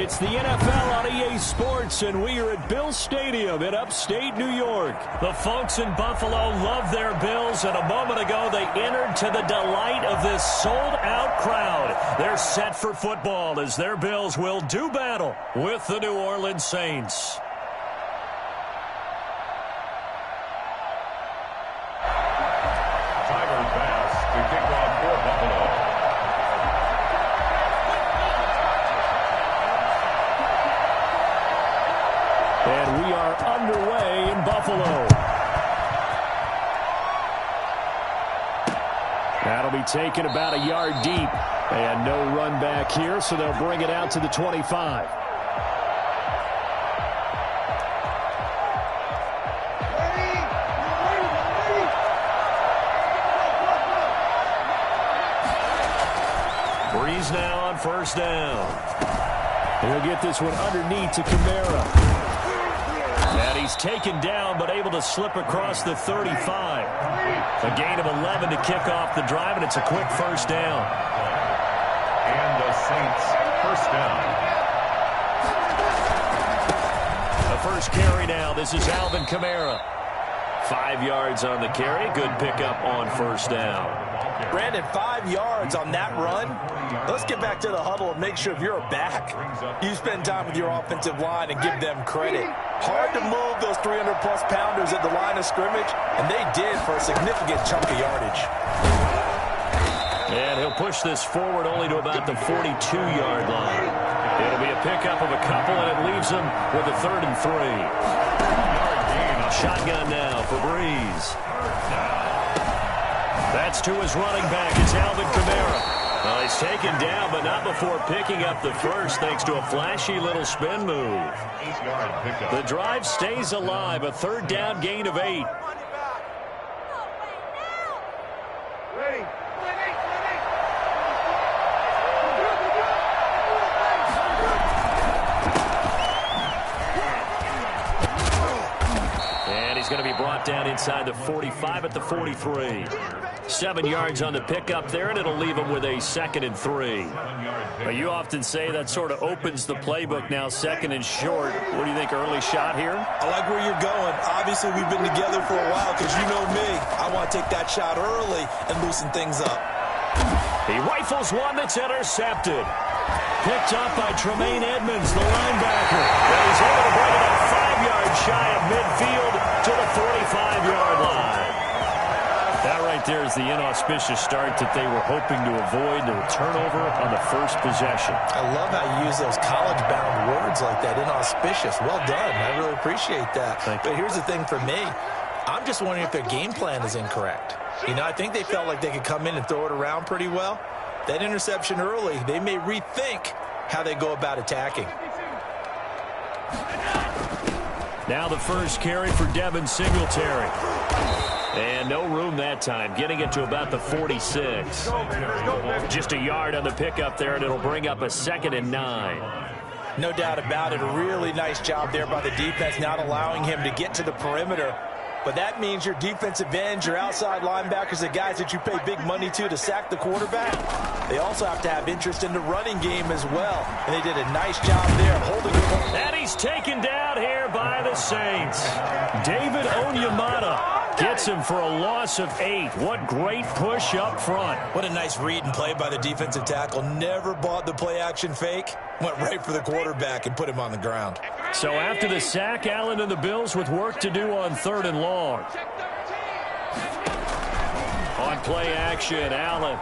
It's the NFL on EA Sports, and we are at Bills Stadium in upstate New York. The folks in Buffalo love their Bills, and a moment ago they entered to the delight of this sold-out crowd. They're set for football as their Bills will do battle with the New Orleans Saints. Tiger pass to kick off for Buffalo. And we are underway in Buffalo. That'll be taken about a yard deep. And no run back here, so they'll bring it out to the 25. Breeze now on first down. He'll get this one underneath to Kamara. And he's taken down, but able to slip across the 35. A gain of 11 to kick off the drive, and it's a quick first down. And the Saints first down. The first carry now. This is Alvin Kamara. 5 yards on the carry. Good pickup on first down. Brandon, 5 yards on that run. Let's get back to the huddle and make sure if you're a back, you spend time with your offensive line and give them credit. Hard to move those 300-plus pounders at the line of scrimmage, and they did for a significant chunk of yardage. And he'll push this forward only to about the 42-yard line. It'll be a pickup of a couple, and it leaves him with a 3rd and 3. Shotgun now for Breeze. That's to his running back. It's Alvin Kamara. Well, he's taken down, but not before picking up the first, thanks to a flashy little spin move. The drive stays alive. A 3rd down gain of 8. He's going to be brought down inside the 45 at the 43. 7 yards on the pickup there, and it'll leave him with a 2nd and 3. Well, you often say that sort of opens the playbook now, 2nd and short. What do you think, early shot here? I like where you're going. Obviously, we've been together for a while because you know me. I want to take that shot early and loosen things up. He rifles one that's intercepted. Picked up by Tremaine Edmonds, the linebacker. And he's able to bring it up 5 yards shy of midfield to the 45-yard line. That right there is the inauspicious start that they were hoping to avoid, the turnover on the first possession. I love how you use those college-bound words like that, inauspicious. Well done. I really appreciate that. But here's the thing for me. I'm just wondering if their game plan is incorrect. You know, I think they felt like they could come in and throw it around pretty well. That interception early, they may rethink how they go about attacking. Now the first carry for Devin Singletary. And no room that time, getting it to about the 46. Just a yard on the pickup there, and it'll bring up a 2nd and 9. No doubt about it. A really nice job there by the defense, not allowing him to get to the perimeter. But that means your defensive ends, your outside linebackers, the guys that you pay big money to sack the quarterback, they also have to have interest in the running game as well. And they did a nice job there holding him. And he's taken down here by the Saints. David Onyemata gets him for a loss of 8. What great push up front. What a nice read and play by the defensive tackle. Never bought the play-action fake. Went right for the quarterback and put him on the ground. So after the sack, Allen and the Bills with work to do on 3rd and long. On play action, Allen.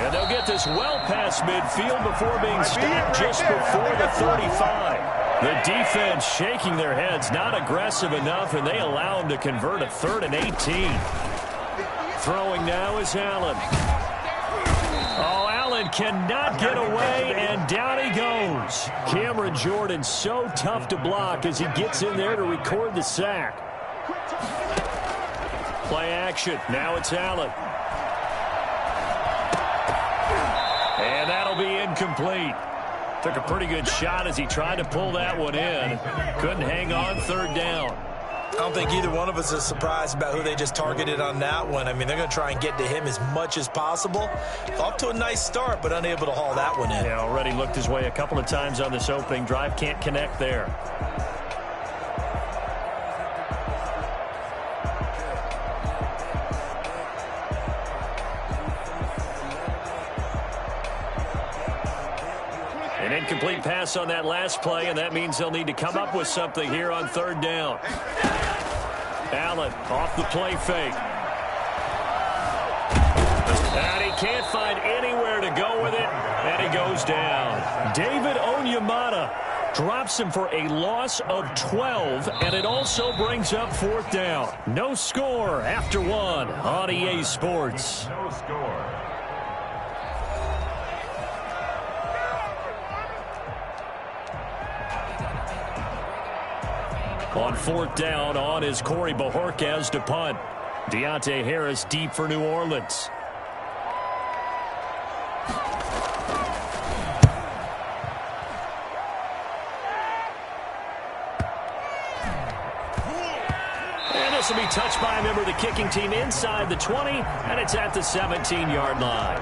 And they'll get this well past midfield before being stopped just before the 35. The defense shaking their heads, not aggressive enough, and they allow him to convert a 3rd and 18. Throwing now is Allen. Oh, Allen cannot get away, and down he goes. Cameron Jordan so tough to block as he gets in there to record the sack. Play action. Now it's Allen. And that'll be incomplete. Took a pretty good shot as he tried to pull that one in. Couldn't hang on 3rd down. I don't think either one of us is surprised about who they just targeted on that one. I mean, they're going to try and get to him as much as possible. Off to a nice start, but unable to haul that one in. Yeah, already looked his way a couple of times on this opening drive. Can't connect there. An incomplete pass on that last play, and that means they'll need to come up with something here on third down. Allen off the play fake. And he can't find anywhere to go with it, and he goes down. David Onyemata drops him for a loss of 12, and it also brings up fourth down. No score after one on EA Sports. No score. On fourth down, on is Corey Bojorquez to punt. Deontay Harris deep for New Orleans. And this will be touched by a member of the kicking team inside the 20, and it's at the 17-yard line.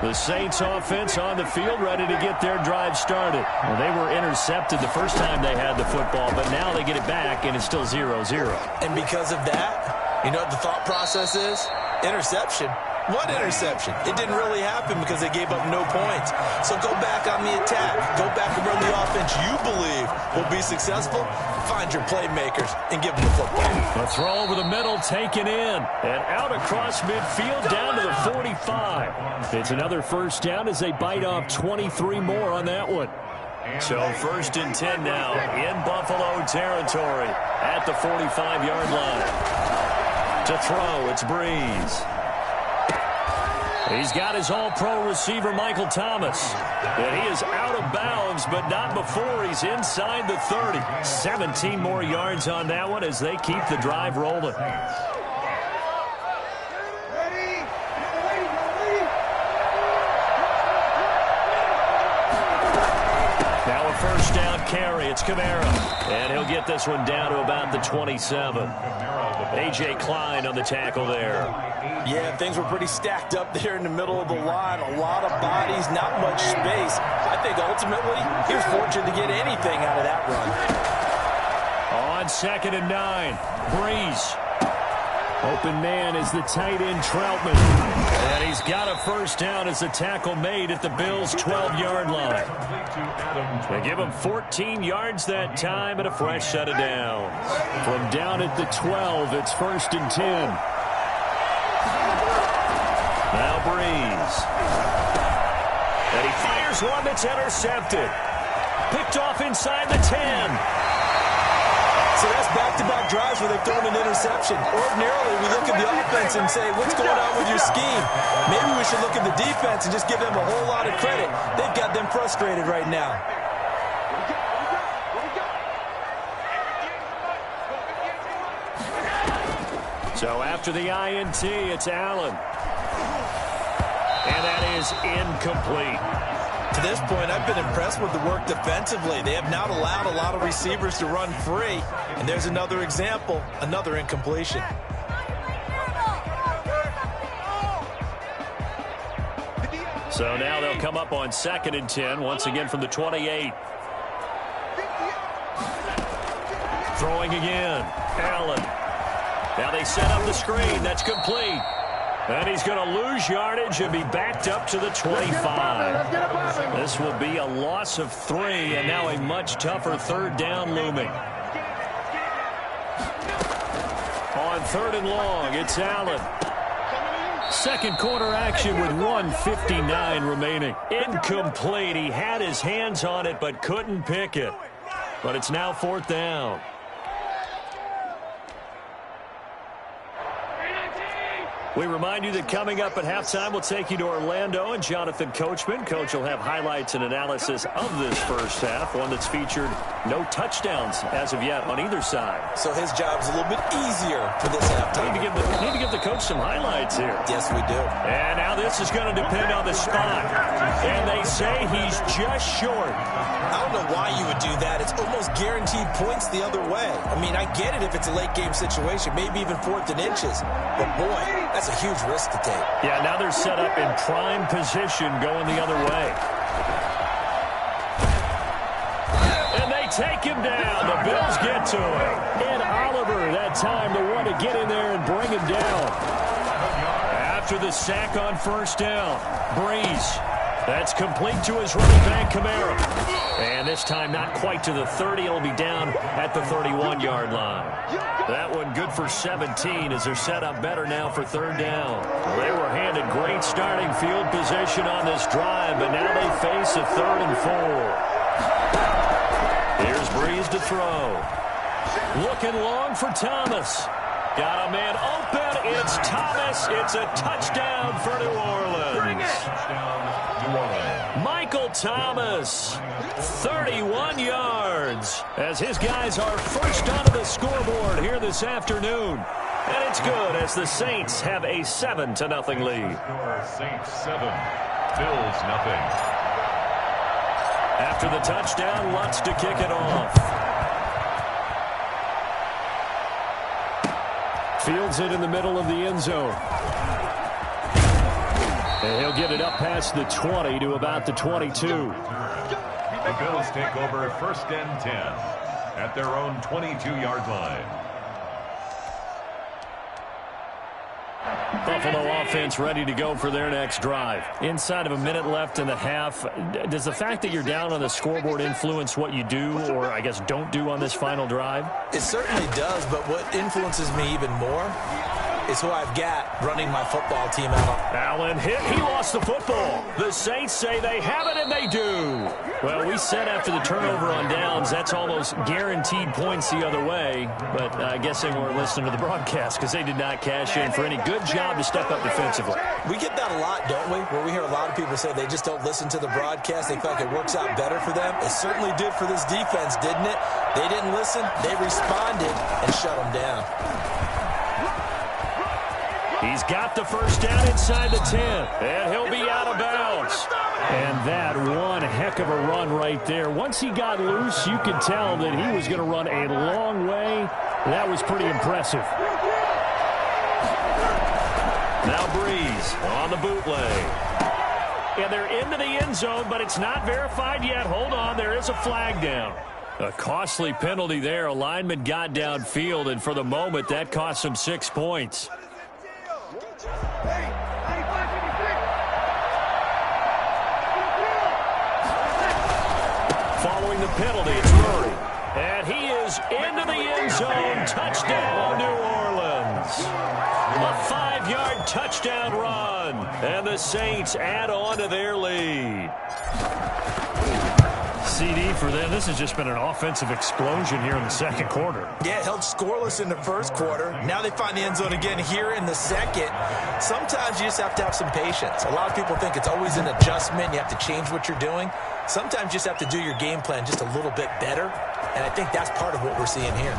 The Saints offense on the field, ready to get their drive started. Well, they were intercepted the first time they had the football, but now they get it back, and it's still 0-0. And because of that, you know what the thought process is? Interception. What interception? It didn't really happen because they gave up no points. So go back on the attack. Go back and run the offense you believe will be successful. Find your playmakers and give them the football. A throw over the middle taken in. And out across midfield down to the 45. It's another first down as they bite off 23 more on that one. So first and 10 now in Buffalo territory at the 45-yard line. To throw, it's Breeze. He's got his all-pro receiver, Michael Thomas. And he is out of bounds, but not before he's inside the 30. 17 more yards on that one as they keep the drive rolling. Now a first down carry. It's Kamara. And he'll get this one down to about the 27. A.J. Klein on the tackle there. Yeah, things were pretty stacked up there in the middle of the line. A lot of bodies, not much space. I think ultimately he was fortunate to get anything out of that run. On 2nd and 9, Breeze. Open man is the tight end Troutman. And he's got a first down as the tackle made at the Bills' 12-yard line. They give him 14 yards that time and a fresh set of downs. From down at the 12, it's 1st and 10. Now Breeze. And he fires one that's intercepted. Picked off inside the 10. So that's back-to-back drives where they've thrown an interception. Ordinarily, we look at the offense and say, what's going on with your scheme? Maybe we should look at the defense and just give them a whole lot of credit. They've got them frustrated right now. So after the INT, it's Allen. And that is incomplete. To this point, I've been impressed with the work defensively. They have not allowed a lot of receivers to run free. And there's another example, another incompletion. So now they'll come up on 2nd and 10, once again from the 28. Throwing again. Allen. Now they set up the screen. That's complete. And he's going to lose yardage and be backed up to the 25. This will be a loss of 3, and now a much tougher third down looming. On 3rd and long, it's Allen. Second quarter action with 1:59 remaining. Incomplete. He had his hands on it but couldn't pick it. But it's now 4th down. We remind you that coming up at halftime, we'll take you to Orlando and Jonathan Coachman. Coach will have highlights and analysis of this first half, one that's featured no touchdowns as of yet on either side. So his job's a little bit easier for this halftime. Need to give the coach some highlights here. Yes, we do. And now this is going to depend on the spot. And they say he's just short. I don't know why you would do that. It's almost guaranteed points the other way. I mean, I get it if it's a late game situation, maybe even 4th and inches. But boy, that's a huge risk to take. Yeah, now they're set up in prime position going the other way. And they take him down. The Bills get to him. And Oliver, that time, the one to get in there and bring him down. After the sack on first down, Breeze. That's complete to his running back, Kamara. And this time not quite to the 30. It'll be down at the 31-yard line. That one good for 17 as they're set up better now for third down. They were handed great starting field position on this drive, but now they face a 3rd and 4. Here's Breeze to throw. Looking long for Thomas. Got a man open. It's Thomas. It's a touchdown for New Orleans. Michael Thomas, 31 yards, as his guys are first onto the scoreboard here this afternoon. And it's good as the Saints have a 7-0 lead. Saints 7, Bills 0. After the touchdown, Lutz to kick it off. Fields it in the middle of the end zone. And he'll get it up past the 20 to about the 22. The Bills take over 1st and 10 at their own 22-yard line. Buffalo offense ready to go for their next drive. Inside of a minute left in the half, does the fact that you're down on the scoreboard influence what you do, or I guess don't do on this final drive? It certainly does, but what influences me even more is who I've got running my football team out. Allen hit. He lost the football. The Saints say they have it, and they do. Well, we said after the turnover on downs, that's almost guaranteed points the other way. But I guess they weren't listening to the broadcast because they did not cash in for any good job to step up defensively. We get that a lot, don't we? Where we hear a lot of people say they just don't listen to the broadcast. They feel like it works out better for them. It certainly did for this defense, didn't it? They didn't listen. They responded and shut them down. He's got the first down inside the 10, and he'll be out of bounds. And that one heck of a run right there. Once he got loose, you could tell that he was going to run a long way. That was pretty impressive. Now Breeze on the bootleg. And they're into the end zone, but it's not verified yet. Hold on, there is a flag down. A costly penalty there. A lineman got downfield, and for the moment, that cost him 6 points. Following the penalty, it's Murray. And he is into the end zone. Touchdown, New Orleans. A 5-yard touchdown run. And the Saints add on to their lead. CD for them. This has just been an offensive explosion here in the second quarter. Yeah, held scoreless in the first quarter. Now they find the end zone again here in the second. Sometimes you just have to have some patience. A lot of people think it's always an adjustment. You have to change what you're doing. Sometimes you just have to do your game plan just a little bit better. And I think that's part of what we're seeing here.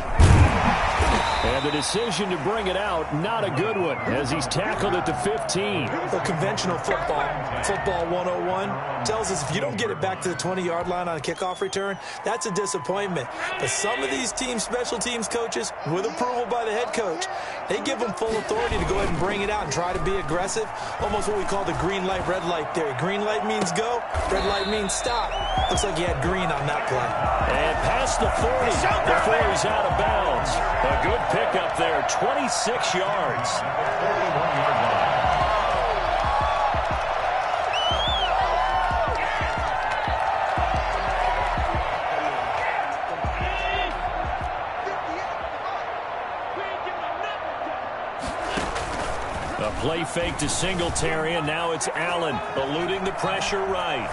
And the decision to bring it out, not a good one, as he's tackled at the 15. Well, conventional football 101, tells us if you don't get it back to the 20-yard line on a kickoff return, that's a disappointment. But some of these teams, special teams coaches, with approval by the head coach, they give them full authority to go ahead and bring it out and try to be aggressive. Almost what we call the green light, red light theory. Green light means go, red light means stop. Looks like he had green on that play. And past the 40, before he's out of bounds. A good pickup there, 26 yards. 41-yard line. A play fake to Singletary, and now it's Allen eluding the pressure right.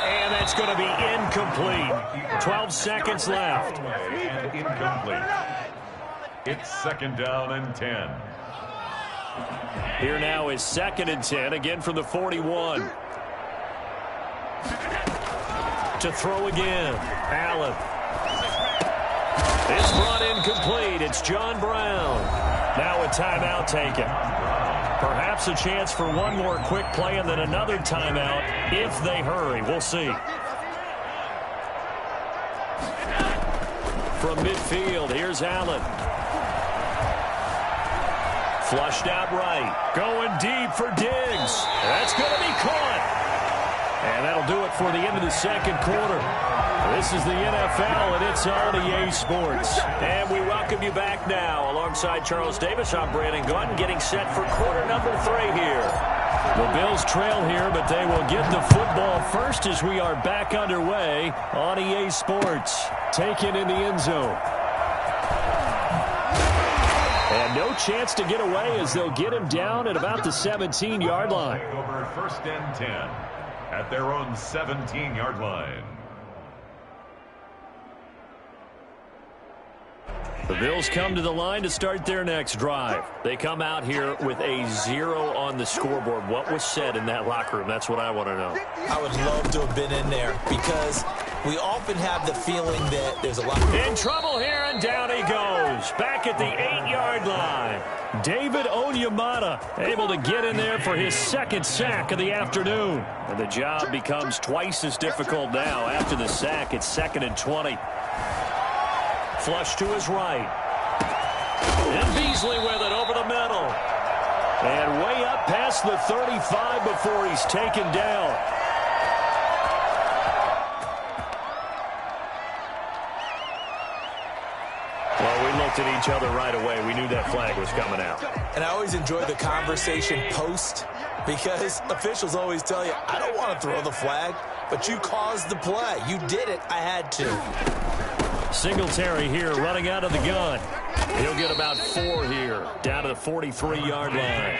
And that's going to be incomplete. 12 seconds left. And incomplete. It's 2nd down and 10. Here now is 2nd and 10, again from the 41. To throw again, Allen. It's brought in complete. It's John Brown. Now a timeout taken. Perhaps a chance for one more quick play and then another timeout if they hurry. We'll see. From midfield, here's Allen. Flushed out right. Going deep for Diggs. That's going to be caught. And that'll do it for the end of the second quarter. This is the NFL, and it's on EA Sports. And we welcome you back now. Alongside Charles Davis, I'm Brandon Gaudin, getting set for quarter number 3 here. The Bills trail here, but they will get the football first as we are back underway on EA Sports. Taken in the end zone. And no chance to get away as they'll get him down at about the 17-yard line. Over 1st and 10 at their own 17-yard line. The Bills come to the line to start their next drive. They come out here with a 0 on the scoreboard. What was said in that locker room? That's what I want to know. I would love to have been in there because we often have the feeling that there's a lot. In trouble here, and down he goes. Back at the 8-yard line. David Onyemata able to get in there for his 2nd sack of the afternoon. And the job becomes twice as difficult now. After the sack, it's 2nd and 20. Flush to his right. And Beasley with it over the middle. And way up past the 35 before he's taken down. Well, we looked at each other right away. We knew that flag was coming out. And I always enjoy the conversation post because officials always tell you, I don't want to throw the flag, but you caused the play. You did it. I had to. Singletary here running out of the gun. He'll get about 4 here, down to the 43-yard line.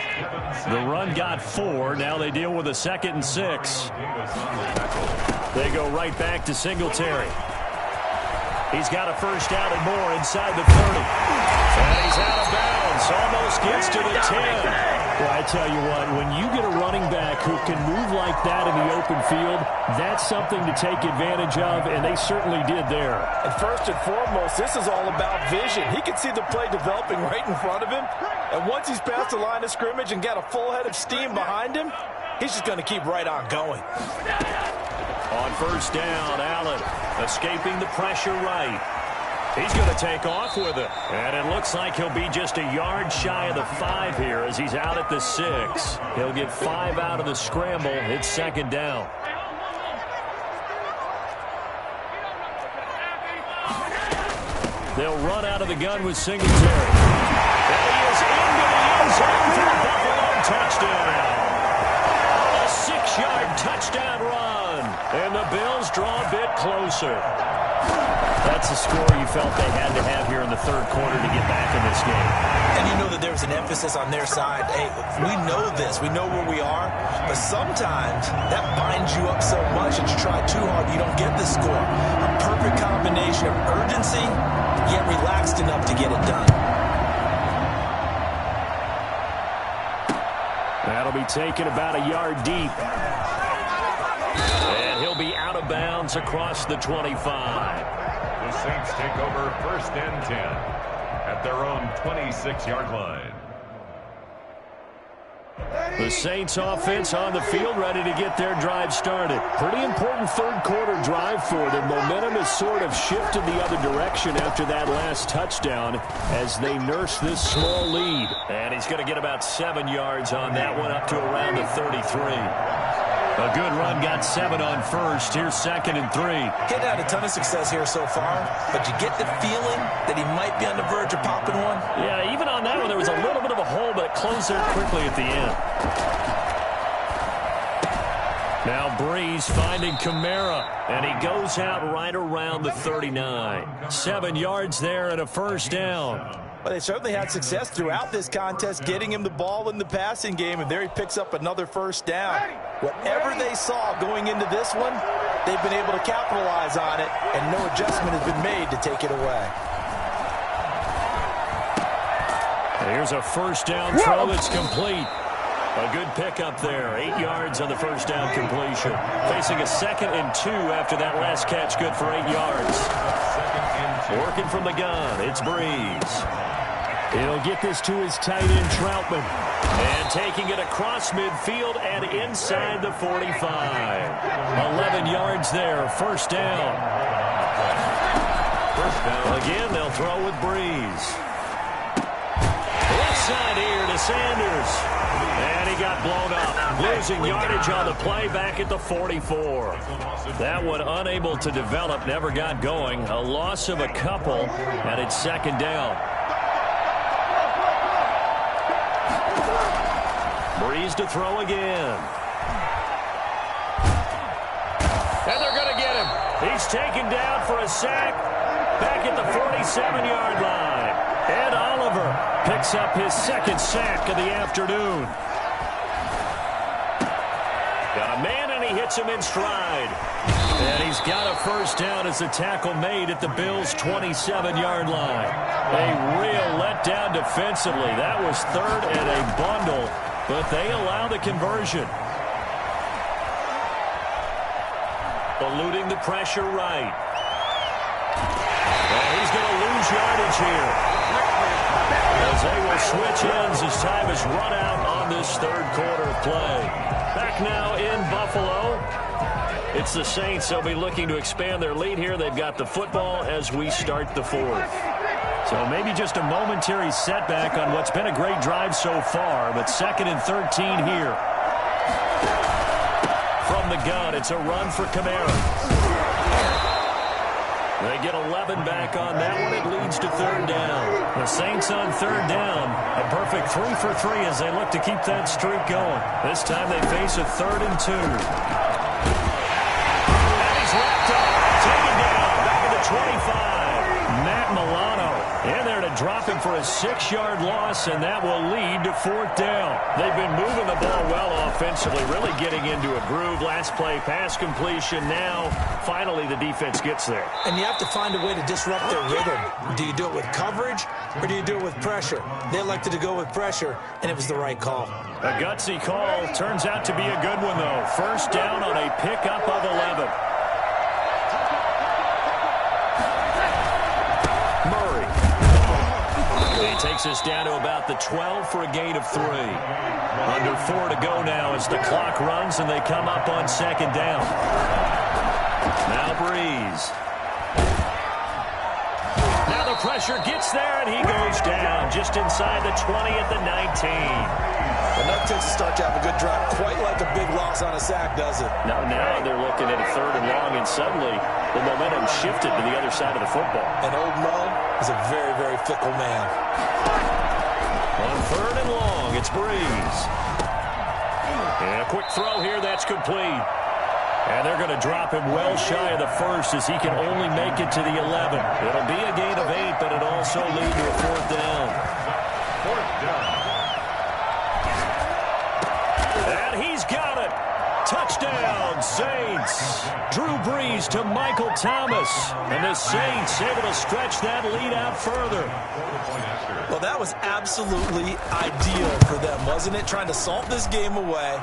The run got 4. Now they deal with a 2nd and 6. They go right back to Singletary. He's got a first down and more inside the 30. And he's out of bounds. Almost gets to the 10. Well, I tell you what, when you get a running back who can move like that in the open field, that's something to take advantage of, and they certainly did there. And first and foremost, this is all about vision. He can see the play developing right in front of him, and once he's past the line of scrimmage and got a full head of steam behind him, he's just going to keep right on going. On first down, Allen escaping the pressure right. He's going to take off with it. And it looks like he'll be just a yard shy of the 5 here as he's out at the 6. He'll get 5 out of the scramble. It's 2nd down. They'll run out of the gun with Singletary. And he is into the end zone for the Buffalo touchdown. A 6-yard touchdown run. And the Bills draw a bit closer. That's a score you felt they had to have here in the 3rd quarter to get back in this game. And you know that there's an emphasis on their side. Hey, we know this. We know where we are. But sometimes that binds you up so much that you try too hard, you don't get the score. A perfect combination of urgency, yet relaxed enough to get it done. That'll be taken about a yard deep. And he'll be out of bounds across the 25. The Saints take over 1st and 10 at their own 26-yard line. The Saints offense on the field ready to get their drive started. Pretty important 3rd quarter drive for them. Momentum has sort of shifted the other direction after that last touchdown as they nurse this small lead. And he's going to get about 7 yards on that one up to around the 33. A good run, got 7 on first. Here's 2nd and 3. He's had a ton of success here so far, but you get the feeling that he might be on the verge of popping one. Yeah, even on that one, there was a little bit of a hole, but it closed there quickly at the end. Now Breeze finding Kamara, and he goes out right around the 39. 7 yards there and a first down. Well, they certainly had success throughout this contest getting him the ball in the passing game, and there he picks up another first down. Whatever they saw going into this one, they've been able to capitalize on it, and no adjustment has been made to take it away. Here's a first down throw that's complete. A good pickup there. 8 yards on the first down completion. Facing a 2nd and 2 after that last catch. Good for 8 yards. Working from the gun, it's Breeze. He'll get this to his tight end, Troutman. And taking it across midfield and inside the 45. 11 yards there, first down. Again, they'll throw with Breeze. Left side here to Sanders. And he got blown up, losing yardage on the play back at the 44. That one unable to develop, never got going. A loss of a couple, and it's 2nd down. Breeze to throw again. And they're going to get him. He's taken down for a sack back at the 47-yard line. Ed Oliver picks up his 2nd sack of the afternoon. Got a man, and he hits him in stride. And he's got a first down as the tackle made at the Bills' 27-yard line. A real letdown defensively. That was 3rd and a bundle, but they allow the conversion. Eluding the pressure right. And he's going to lose yardage here. As they will switch ends as time is run out on this 3rd quarter play. Back now in Buffalo. It's the Saints. They'll be looking to expand their lead here. They've got the football as we start the 4th. So maybe just a momentary setback on what's been a great drive so far, but 2nd and 13 here. From the gun, it's a run for Kamara. They get 11 back on that one. It leads to 3rd down. The Saints on 3rd down. A perfect 3 for 3 as they look to keep that streak going. This time they face a 3rd and 2. And he's wrapped up. Taken down. Back at the 25. Matt Milano in there to drop him for a 6-yard loss, and that will lead to 4th down. They've been moving the ball well offensively, really getting into a groove. Last play, pass completion. Now, finally, the defense gets there. And you have to find a way to disrupt their rhythm. Do you do it with coverage, or do you do it with pressure? They elected to go with pressure, and it was the right call. A gutsy call. Turns out to be a good one, though. First down on a pickup of 11. Takes us down to about the 12 for a gain of 3. Under 4 to go now as the clock runs and they come up on 2nd down. Now Breeze. Now the pressure gets there and he goes down just inside the 20 at the 19. Enough takes to start to have a good drive. Quite like a big loss on a sack, does it? Now they're looking at a 3rd and long, and suddenly the momentum shifted to the other side of the football. And old Mo is a very, very fickle man. On 3rd and long, it's Breeze. And a quick throw here, that's complete. And they're going to drop him well shy of the 1st as he can only make it to the 11. It'll be a gain of 8, but it'll also lead to a 4th down. 4th down. And he's got it. Touchdown, Saints. Drew Brees to Michael Thomas. And the Saints able to stretch that lead out further. Well, that was absolutely ideal for them, wasn't it? Trying to salt this game away.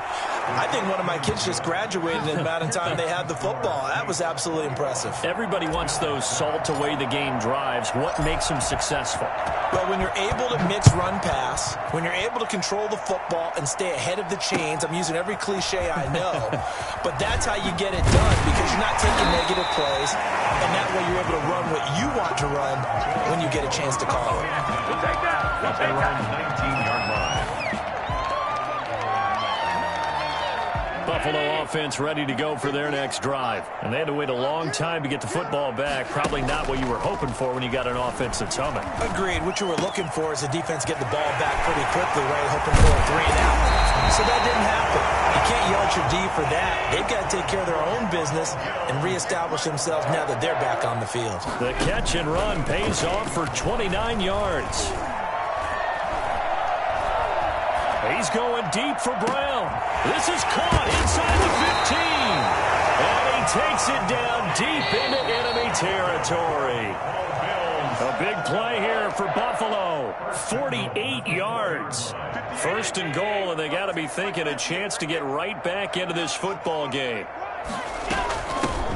I think one of my kids just graduated in the amount of time they had the football. That was absolutely impressive. Everybody wants those salt away the game drives. What makes them successful? Well, when you're able to mix run-pass, when you're able to control the football and stay ahead of the chains, I'm using every cliche I know, but that's how you get it done because you're not taking negative plays, and that way you're able to run what you want to run when you get a chance to call it. That's around 19-yard line. Buffalo offense ready to go for their next drive. And they had to wait a long time to get the football back. Probably not what you were hoping for when you got an offense that's humming. Agreed. What you were looking for is the defense get the ball back pretty quickly, right? Hoping for a 3 and out. So that didn't happen. You can't yell at your D for that. They've got to take care of their own business and reestablish themselves now that they're back on the field. The catch and run pays off for 29 yards. He's going deep for Brown. This is caught inside the 15. And he takes it down deep into enemy territory. A big play here for Buffalo. 48 yards. First and goal, and they got to be thinking a chance to get right back into this football game.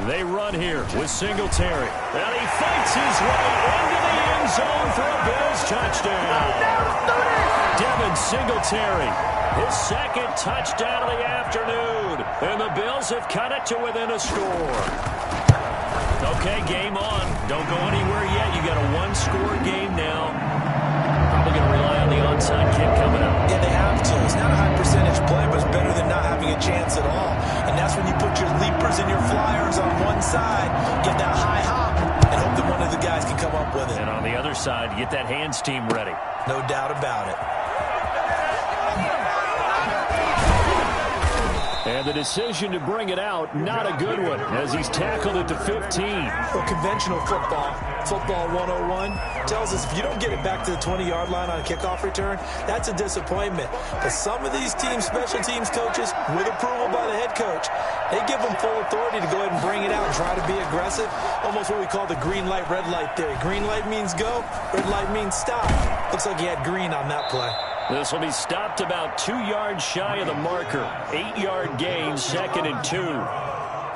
They run here with Singletary. And he fights his way into the end zone for a Bills touchdown. Devin Singletary, his second touchdown of the afternoon. And the Bills have cut it to within a score. Okay, game on. Don't go anywhere yet. You got a one-score game now. Probably going to rely on the onside kick coming up. Yeah, they have to. It's not a high-percentage play, but it's better than not having a chance at all. And that's when you put your leapers and your flyers on one side, get that high hop, and hope that one of the guys can come up with it. And on the other side, get that hands team ready. No doubt about it. And the decision to bring it out, not a good one, as he's tackled it to 15. Well, conventional football 101, tells us if you don't get it back to the 20-yard line on a kickoff return, that's a disappointment. But some of these teams, special teams coaches, with approval by the head coach, they give them full authority to go ahead and bring it out and try to be aggressive. Almost what we call the green light, red light theory. Green light means go, red light means stop. Looks like he had green on that play. This will be stopped about 2 yards shy of the marker. 8-yard gain, 2nd and 2.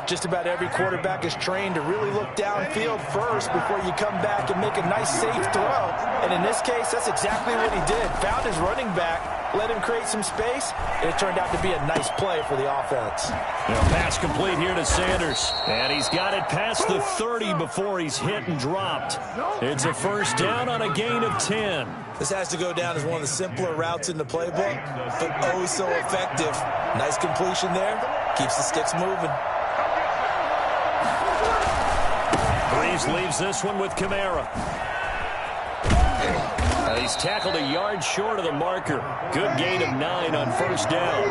Just about every quarterback is trained to really look downfield first before you come back and make a nice, safe throw. And in this case, that's exactly what he did. Found his running back, let him create some space, and it turned out to be a nice play for the offense. Pass complete here to Sanders. And he's got it past the 30 before he's hit and dropped. It's a first down on a gain of 10. This has to go down as one of the simpler routes in the playbook, but oh so effective. Nice completion there. Keeps the sticks moving. Breeze leaves this one with Kamara. He's tackled a yard short of the marker. Good gain of 9 on first down.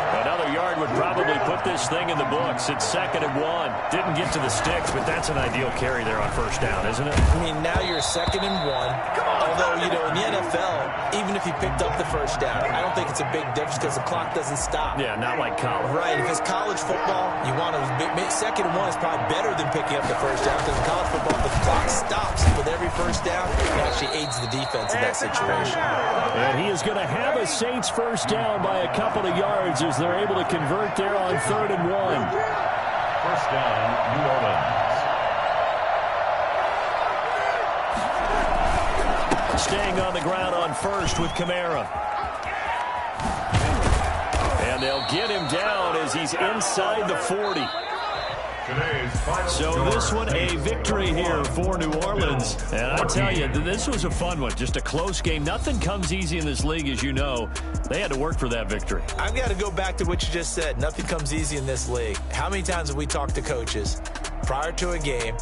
Another yard would probably put this thing in the books. It's 2nd and 1. Didn't get to the sticks, but that's an ideal carry there on first down, isn't it? I mean, now you're 2nd and 1. Although, you know, in the NFL, even if you picked up the first down, I don't think it's a big difference because the clock doesn't stop. Yeah, not like college. Right. If it's college football, you want to 2nd and 1 is probably better than picking up the first down because in college football, the clock stops with every first down. It actually aids the defense in that situation. And he is going to have a Saints first down by a couple of yards as they're able to convert there on 3rd and 1. First down, New Orleans. Staying on the ground on first with Kamara. And they'll get him down as he's inside the 40. So this one, a victory here for New Orleans. And I tell you, this was a fun one. Just a close game. Nothing comes easy in this league, as you know. They had to work for that victory. I've got to go back to what you just said. Nothing comes easy in this league. How many times have we talked to coaches prior to a game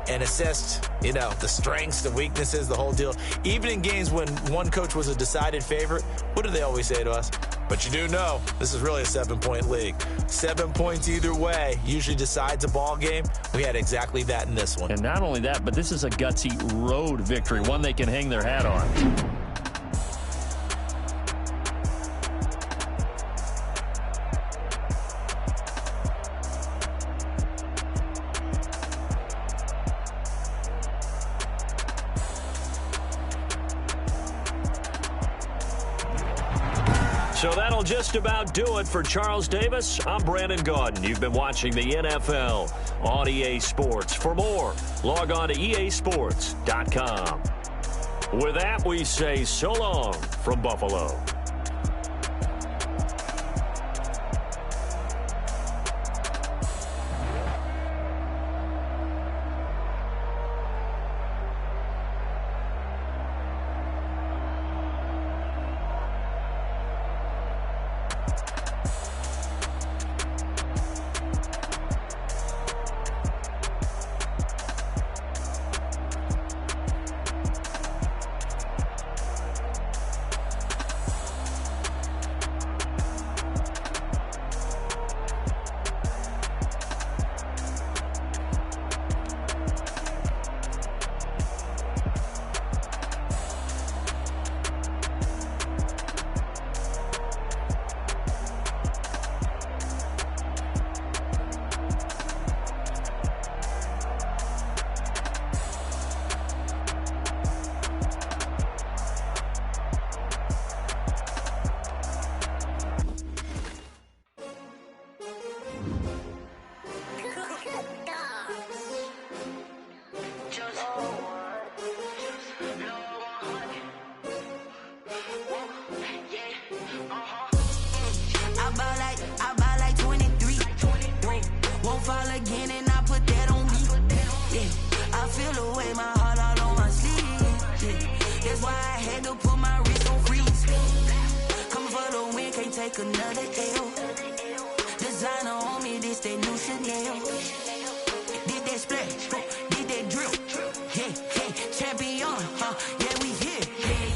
and assessed, you know, the strengths, the weaknesses, the whole deal? Even in games when one coach was a decided favorite, what do they always say to us? But you do know, this is really a 7-point league. 7 points either way usually decides a ball game. We had exactly that in this one. And not only that, but this is a gutsy road victory, one they can hang their hat on. So that'll just about do it for Charles Davis. I'm Brandon Gaudin. You've been watching the NFL on EA Sports. For more, log on to easports.com. With that, we say so long from Buffalo. won't fall again, and I put that on me. Yeah, I feel the way, my heart all on my sleeve. Yeah, that's why I had to put my wrist on freeze. Coming for the win, can't take another L. Designer on me, this that new Chanel. Did that splash, did that drill. Yeah, champion, yeah, we here.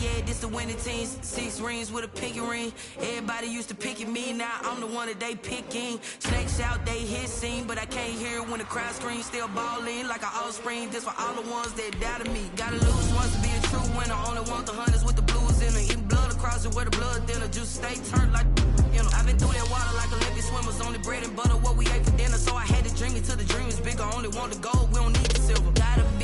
Yeah, this the winning team. 6 rings with a pinky ring. Everybody used to pick at me, now I'm the one that they picking. Snakes out, they hit scene, but I can't hear it when the crowd screams. Still ballin' like an offspring. This for all the ones that doubted me. Gotta lose once to be a true winner. Only want the hunters with the blues in it. Eating blood across it where the blood thinner. Juice stay turned like, you know. I've been through that water like Olympic swimmers. Only bread and butter, what we ate for dinner. So I had to drink it till the dream is bigger. Only want the gold, we don't need the silver.